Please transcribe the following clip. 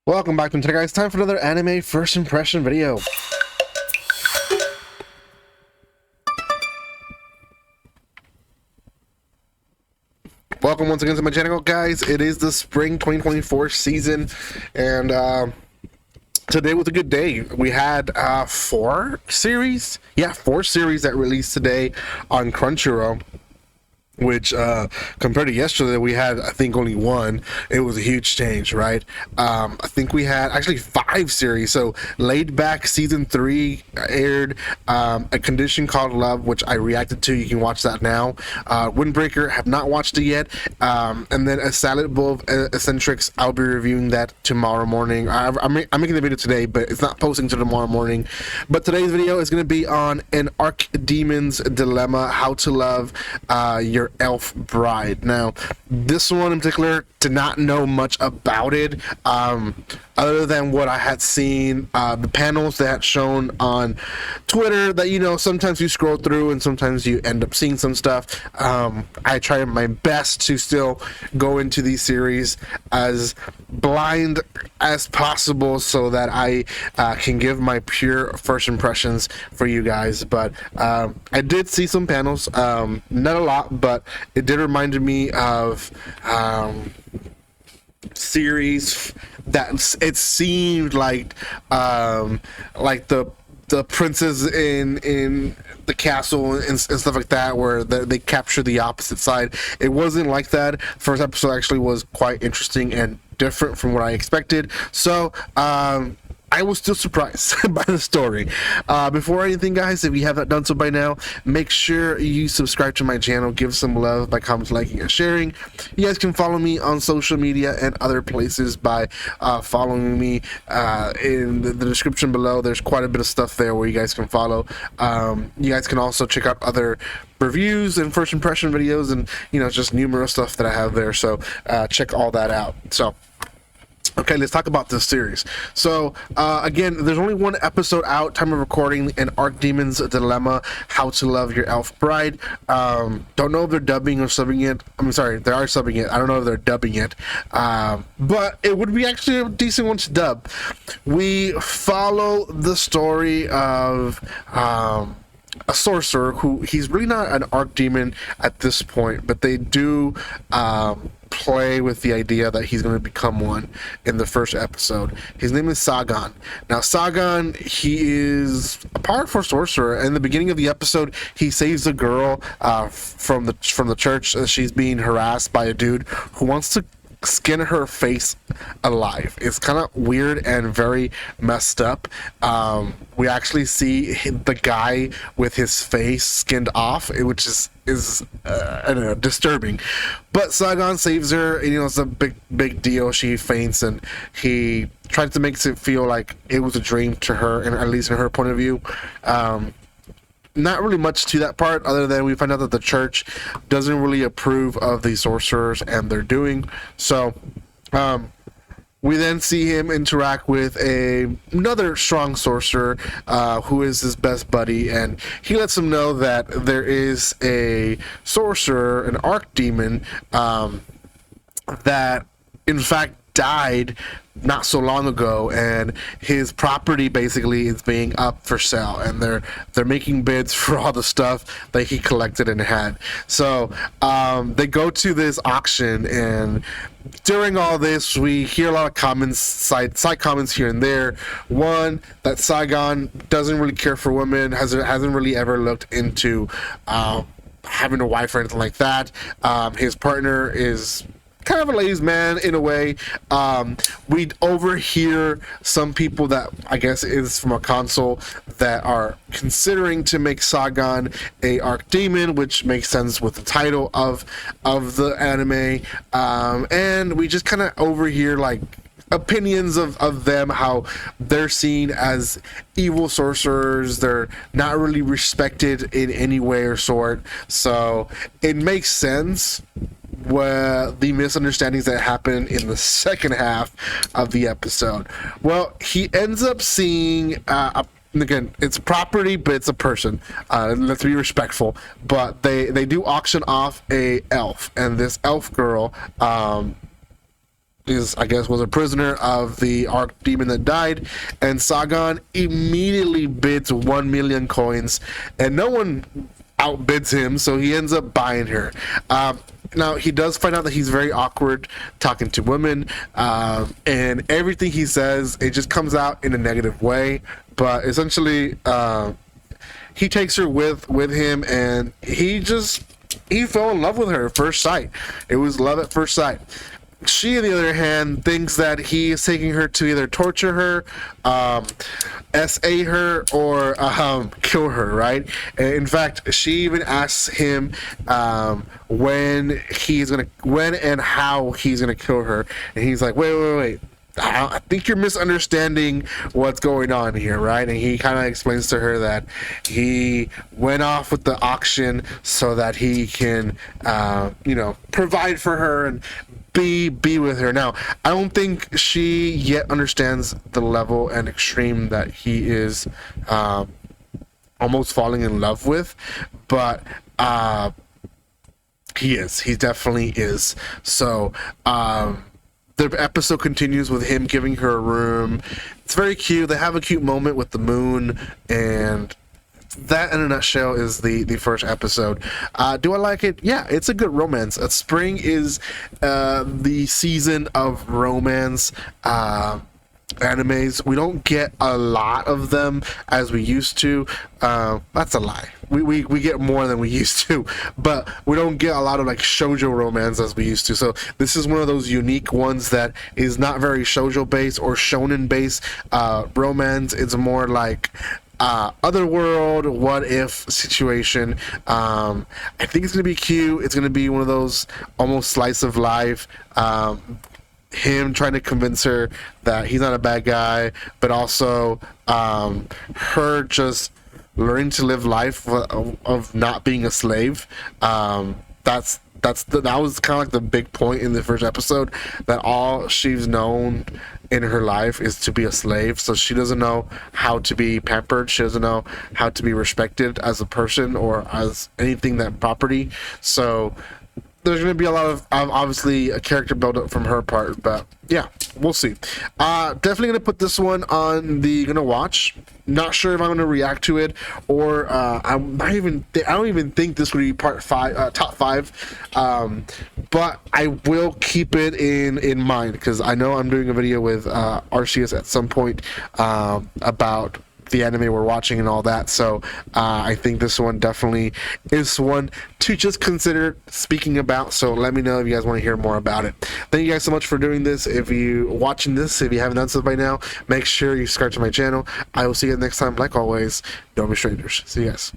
Welcome back to today, guys. Time for another anime first impression video. Welcome once again to my channel, guys. It is the spring 2024 season, and today was a good day. We had four series that released today on Crunchyroll, which compared to yesterday we had, I think, only one. It was a huge change, right? I think we had actually 5 series. So Laid Back season 3 aired, A Condition Called Love, which I reacted to. You can watch that now. Windbreaker, have not watched it yet. And then A Silent Bowl of Eccentrics, I'll be reviewing that tomorrow morning. I'm making the video today, but it's not posting till tomorrow morning. But today's video is going to be on an Archdemon's Dilemma, How to Love Your Elf Bride. Now, this one in particular, did not know much about it, other than what I had seen, the panels that had shown on Twitter that, you know, sometimes you scroll through and sometimes you end up seeing some stuff. I try my best to still go into these series as blind as possible so that I can give my pure first impressions for you guys. But I did see some panels, not a lot, but it did remind me of series that it seemed like the princes in the castle and stuff like that, where they capture the opposite side. It wasn't like that. First episode actually was quite interesting and different from what I expected. So I was still surprised by the story. Before anything, guys, if you haven't done so by now, make sure you subscribe to my channel, give some love by commenting, liking, and sharing. You guys can follow me on social media and other places by following me in the description below. There's quite a bit of stuff there where you guys can follow. You guys can also check out other reviews and first impression videos, and, you know, just numerous stuff that I have there. So check all that out. So okay, let's talk about this series. So, again, there's only one episode out, time of recording, in Archdemons Dilemma, How to Love Your Elf Bride. Don't know if they're dubbing or subbing it. I'm sorry, they are subbing it. I don't know if they're dubbing it. But it would be actually a decent one to dub. We follow the story of a sorcerer who, he's really not an archdemon at this point, but they do play with the idea that he's going to become one in the first episode. His name is Sagan. Now, Sagan, he is a powerful sorcerer. In the beginning of the episode, he saves a girl from the church. She's being harassed by a dude who wants to skin her face alive. It's kind of weird and very messed up. We actually see the guy with his face skinned off, which is I don't know, disturbing. But Sagan saves her, and, you know, it's a big deal. She faints, and he tries to make it feel like it was a dream to her, and at least in her point of view. Not really much to that part, other than we find out that the church doesn't really approve of the sorcerers and their doing. So we then see him interact with another strong sorcerer who is his best buddy, and he lets him know that there is a sorcerer, an archdemon, that in fact died not so long ago, and his property basically is being up for sale, and they're making bids for all the stuff that he collected and had. So they go to this auction, and during all this we hear a lot of comments, side comments here and there. One, that Saigon doesn't really care for women, hasn't really ever looked into having a wife or anything like that. His partner is kind of a ladies' man in a way. We'd overhear some people that I guess is from a console that are considering to make Sagan a archdemon, which makes sense with the title of the anime. And we just kind of overhear like opinions of them, how they're seen as evil sorcerers. They're not really respected in any way or sort. So it makes sense where the misunderstandings that happen in the second half of the episode. Well, he ends up seeing again, it's property, but it's a person. Let's be respectful. But they do auction off a elf, and this elf girl I guess was a prisoner of the Archdemon that died, and Sagan immediately bids 1 million coins, and no one outbids him, so he ends up buying her. Now he does find out that he's very awkward talking to women, and everything he says, it just comes out in a negative way. But essentially, he takes her with him, and he fell in love with her at first sight. It was love at first sight. She, on the other hand, thinks that he is taking her to either torture her, SA her, or kill her, right? In fact, she even asks him when and how he's gonna kill her, and he's like, wait. I think you're misunderstanding what's going on here, right? And he kind of explains to her that he went off with the auction so that he can, provide for her and be with her. Now, I don't think she yet understands the level and extreme that he is almost falling in love with, but he definitely is. So, the episode continues with him giving her a room. It's very cute. They have a cute moment with the moon, and that in a nutshell is the first episode. Do I like it? Yeah, it's a good romance. Spring is the season of romance animes. We don't get a lot of them as we used to. That's a lie. We get more than we used to, but we don't get a lot of like shoujo romance as we used to. So this is one of those unique ones that is not very shoujo based or shonen based romance. It's more like otherworld, what if situation. I think it's gonna be cute. It's gonna be one of those almost slice of life, him trying to convince her that he's not a bad guy, but also her just learning to live life of not being a slave. That was kind of like the big point in the first episode, that all she's known in her life is to be a slave. So she doesn't know how to be pampered. She doesn't know how to be respected as a person or as anything that property. So there's going to be a lot of obviously a character build up from her part, but yeah, we'll see. Definitely going to put this one on the gonna watch. Not sure if I'm going to react to it, or I don't even think this would be top 5, but I will keep it in mind, because I know I'm doing a video with Arceus at some point about the anime we're watching and all that. So I think this one definitely is one to just consider speaking about. So let me know if you guys want to hear more about it. Thank you guys so much for doing this. If you watching this, if you haven't done so by now, make sure you subscribe to my channel. I will see you next time. Like always, don't be strangers. See you guys.